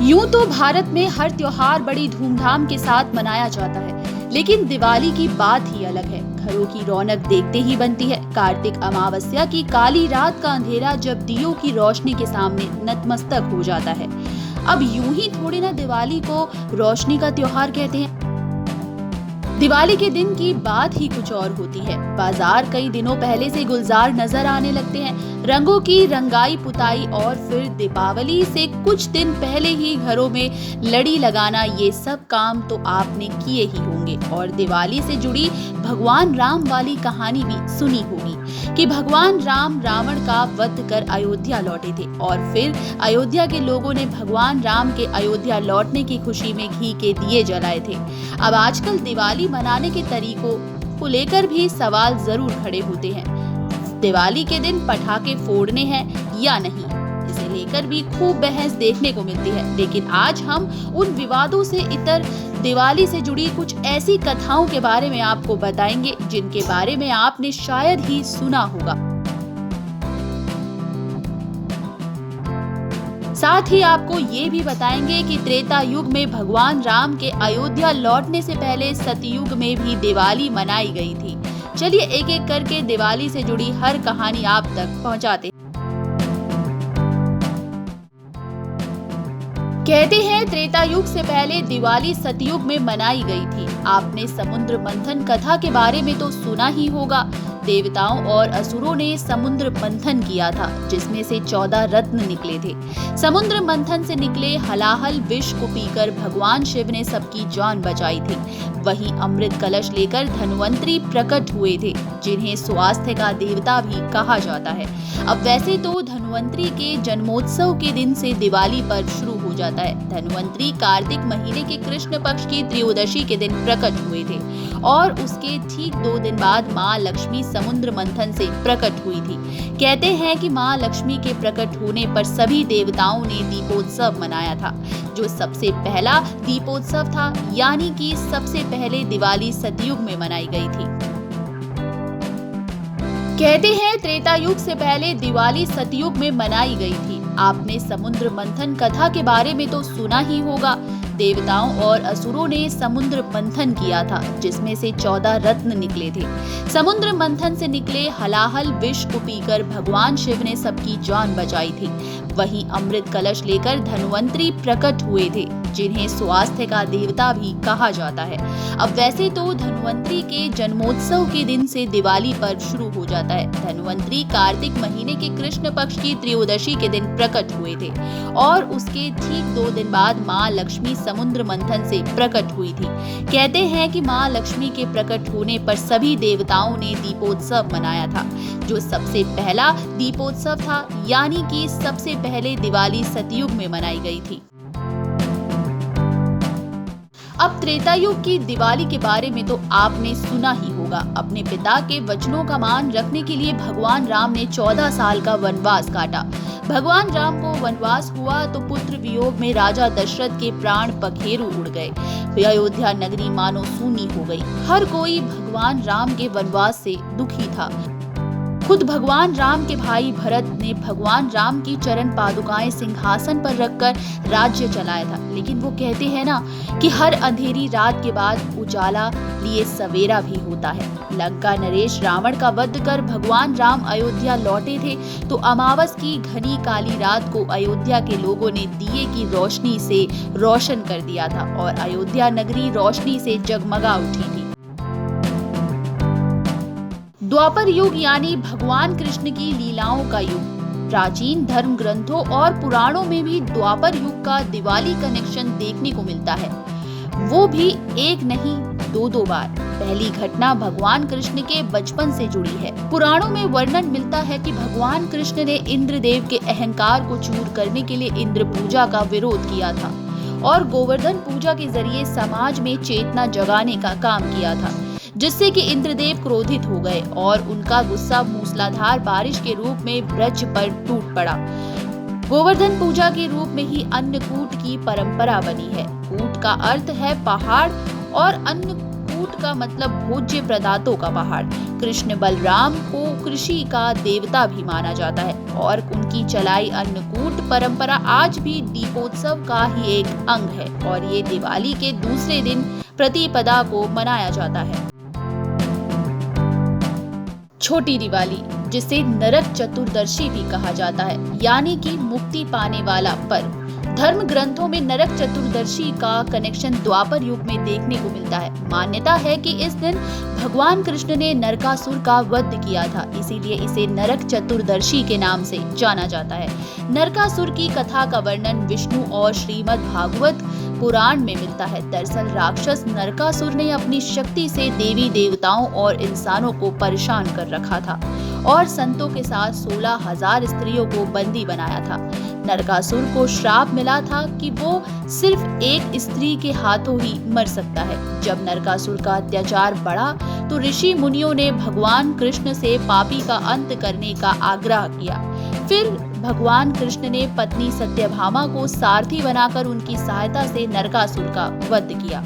यूं तो भारत में हर त्योहार बड़ी धूमधाम के साथ मनाया जाता है, लेकिन दिवाली की बात ही अलग है। घरों की रौनक देखते ही बनती है। कार्तिक अमावस्या की काली रात का अंधेरा जब दियों की रोशनी के सामने नतमस्तक हो जाता है। अब यूं ही थोड़ी ना दिवाली को रोशनी का त्योहार कहते हैं। दिवाली के दिन की बात ही कुछ और होती है। बाजार कई दिनों पहले से गुलजार नजर आने लगते हैं। रंगों की रंगाई पुताई और फिर दीपावली से कुछ दिन पहले ही घरों में लड़ी लगाना, ये सब काम तो आपने किए ही होंगे। और दिवाली से जुड़ी भगवान राम वाली कहानी भी सुनी होगी कि भगवान राम रावण का वध कर अयोध्या लौटे थे और फिर अयोध्या के लोगों ने भगवान राम के अयोध्या लौटने की खुशी में घी के दिए जलाए थे। अब आजकल दिवाली मनाने के तरीकों को लेकर भी सवाल जरूर खड़े होते हैं। दिवाली के दिन पटाखे फोड़ने हैं या नहीं, इसे लेकर भी खूब बहस देखने को मिलती है। लेकिन आज हम उन विवादों से इतर दिवाली से जुड़ी कुछ ऐसी कथाओं के बारे में आपको बताएंगे जिनके बारे में आपने शायद ही सुना होगा। साथ ही आपको ये भी बताएंगे कि त्रेता युग में भगवान राम के अयोध्या लौटने से पहले सतयुग में भी दिवाली मनाई गई थी। चलिए एक एक करके दिवाली से जुड़ी हर कहानी आप तक पहुंचाते हैं। कहते हैं त्रेता युग से पहले दिवाली सतयुग में मनाई गई थी। आपने समुद्र मंथन कथा के बारे में तो सुना ही होगा। देवताओं और असुरों ने समुद्र मंथन किया था, जिसमें से 14 रत्न निकले थे। समुद्र मंथन से निकले हलाहल विष को पीकर भगवान शिव ने सबकी जान बचाई थी। वहीं अमृत कलश लेकर धन्वंतरी प्रकट हुए थे, जिन्हें स्वास्थ्य का देवता भी कहा जाता है। अब वैसे तो धन्वंतरी के जन्मोत्सव के दिन से दिवाली पर्व शुरू हो जाता है। धन्वंतरी कार्तिक महीने के कृष्ण पक्ष की त्रयोदशी के दिन प्रकट हुए थे और उसके ठीक 2 दिन बाद माँ लक्ष्मी समुद्र मंथन से प्रकट हुई थी। कहते हैं कि माँ लक्ष्मी के प्रकट होने पर सभी देवताओं ने दीपोत्सव मनाया था, जो सबसे पहला दीपोत्सव था, यानी कि सबसे पहले दिवाली सतयुग में मनाई गई थी। कहते हैं त्रेता युग से पहले दिवाली सतयुग में मनाई गई थी। आपने समुद्र मंथन कथा के बारे में तो सुना ही होगा। देवताओं और असुरों ने समुद्र मंथन किया था, जिसमें से 14 रत्न निकले थे। समुद्र मंथन से निकले हलाहल विष को पीकर भगवान शिव ने सबकी जान बचाई थी। वहीं अमृत कलश लेकर धन्वंतरी प्रकट हुए थे, जिन्हें स्वास्थ्य का देवता भी कहा जाता है। अब वैसे तो धन्वंतरी के जन्मोत्सव के दिन से दिवाली पर्व शुरू हो जाता है। धन्वंतरी कार्तिक महीने के कृष्ण पक्ष की त्रयोदशी के दिन प्रकट हुए थे और उसके ठीक 2 दिन बाद माँ लक्ष्मी समुद्र मंथन से प्रकट हुई थी। कहते हैं कि माँ लक्ष्मी के प्रकट होने पर सभी देवताओं ने दीपोत्सव मनाया था, जो सबसे पहला दीपोत्सव था, यानी कि सबसे पहले दिवाली सतयुग में मनाई गई थी। अब त्रेता युग की दिवाली के बारे में तो आपने सुना ही होगा। अपने पिता के वचनों का मान रखने के लिए भगवान राम ने 14 साल का वनवास काटा। भगवान राम को वनवास हुआ तो पुत्र वियोग में राजा दशरथ के प्राण पखेरु उड़ गए। अयोध्या नगरी मानो सूनी हो गई। हर कोई भगवान राम के वनवास से दुखी था। खुद भगवान राम के भाई भरत ने भगवान राम की चरण पादुकाएं सिंहासन पर रखकर राज्य चलाया था। लेकिन वो कहते हैं ना कि हर अंधेरी रात के बाद उजाला लिए सवेरा भी होता है। लंका नरेश रावण का वध कर भगवान राम अयोध्या लौटे थे तो अमावस की घनी काली रात को अयोध्या के लोगों ने दिए की रोशनी से रोशन कर दिया था और अयोध्या नगरी रोशनी से जगमगा उठी थी। द्वापर युग यानी भगवान कृष्ण की लीलाओं का युग। प्राचीन धर्म ग्रंथों और पुराणों में भी द्वापर युग का दिवाली कनेक्शन देखने को मिलता है, वो भी एक नहीं 2 बार। पहली घटना भगवान कृष्ण के बचपन से जुड़ी है। पुराणों में वर्णन मिलता है कि भगवान कृष्ण ने इंद्रदेव के अहंकार को चूर करने के लिए इंद्र पूजा का विरोध किया था और गोवर्धन पूजा के जरिए समाज में चेतना जगाने का काम किया था, जिससे कि इंद्रदेव क्रोधित हो गए और उनका गुस्सा मूसलाधार बारिश के रूप में ब्रज पर टूट पड़ा। गोवर्धन पूजा के रूप में ही अन्नकूट की परंपरा बनी है। कूट का अर्थ है पहाड़ और अन्नकूट अन्नकूट का मतलब भोज्य पदार्थों का पहाड़। कृष्ण बलराम को कृषि का देवता भी माना जाता है और उनकी चलाई अन्नकूट परंपरा आज भी दीपोत्सव का ही एक अंग है और ये दिवाली के दूसरे दिन प्रतिपदा को मनाया जाता है। छोटी दिवाली, जिसे नरक चतुर्दशी भी कहा जाता है, यानी कि मुक्ति पाने वाला पर्व। धर्म ग्रंथों में नरक चतुर्दशी का कनेक्शन द्वापर युग में देखने को मिलता है। मान्यता है कि इस दिन भगवान कृष्ण ने नरकासुर का वध किया था, इसीलिए इसे नरक चतुर्दशी के नाम से जाना जाता है। नरकासुर की कथा का वर्णन विष्णु और श्रीमद् भागवत पुराण में मिलता है। दरअसल राक्षस नरकासुर ने अपनी शक्ति से देवी देवताओं और इंसानों को परेशान कर रखा था और संतों के साथ 16,000 स्त्रियों को बंदी बनाया था। नरकासुर को श्राप मिला था कि वो सिर्फ एक स्त्री के हाथों ही मर सकता है। जब नरकासुर का अत्याचार बढ़ा तो ऋषि मुनियों ने भगवान कृष्ण से पापी का अंत करने का आग्रह किया। फिर भगवान कृष्ण ने पत्नी सत्यभामा को सारथी बनाकर उनकी सहायता से नरकासुर का वध किया।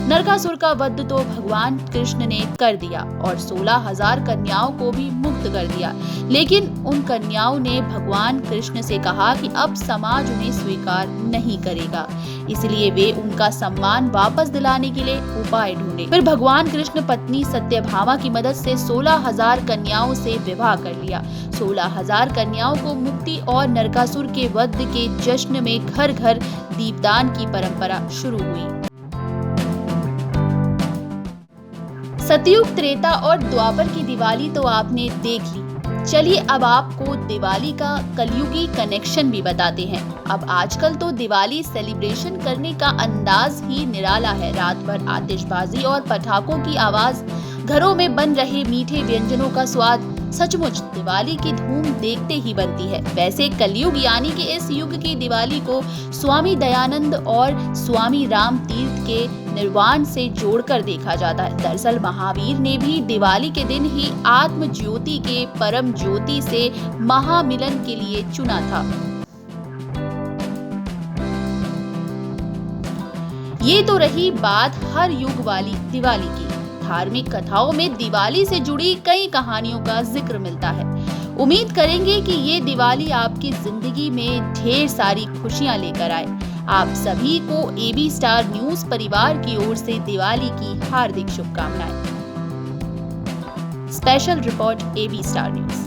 नरकासुर का वध तो भगवान कृष्ण ने कर दिया और 16,000 कन्याओं को भी मुक्त कर दिया, लेकिन उन कन्याओं ने भगवान कृष्ण से कहा कि अब समाज उन्हें स्वीकार नहीं करेगा, इसलिए वे उनका सम्मान वापस दिलाने के लिए उपाय ढूंढे। फिर भगवान कृष्ण पत्नी सत्यभामा की मदद से 16,000 कन्याओं से विवाह कर लिया। 16,000 कन्याओं को मुक्ति और नरकासुर के वध के जश्न में घर घर दीपदान की परंपरा शुरू हुई। सतयुग, त्रेता और द्वापर की दिवाली तो आपने देख ली। चलिए अब आपको दिवाली का कलयुगी कनेक्शन भी बताते हैं। अब आजकल तो दिवाली सेलिब्रेशन करने का अंदाज ही निराला है। रात भर आतिशबाजी और पटाखों की आवाज, घरों में बन रहे मीठे व्यंजनों का स्वाद, सचमुच दिवाली की धूम देखते ही बनती है। वैसे कलयुग यानी कि इस युग की दिवाली को स्वामी दयानंद और स्वामी राम तीर्थ के निर्वाण से जोड़कर देखा जाता है। दरअसल महावीर ने भी दिवाली के दिन ही आत्म ज्योति के परम ज्योति से महामिलन के लिए चुना था। ये तो रही बात हर युग वाली दिवाली की। धार्मिक कथाओं में दिवाली से जुड़ी कई कहानियों का जिक्र मिलता है। उम्मीद करेंगे कि ये दिवाली आपकी जिंदगी में ढेर सारी खुशियां लेकर आए। आप सभी को एबी स्टार न्यूज परिवार की ओर से दिवाली की हार्दिक शुभकामनाएं। Special report AB Star news.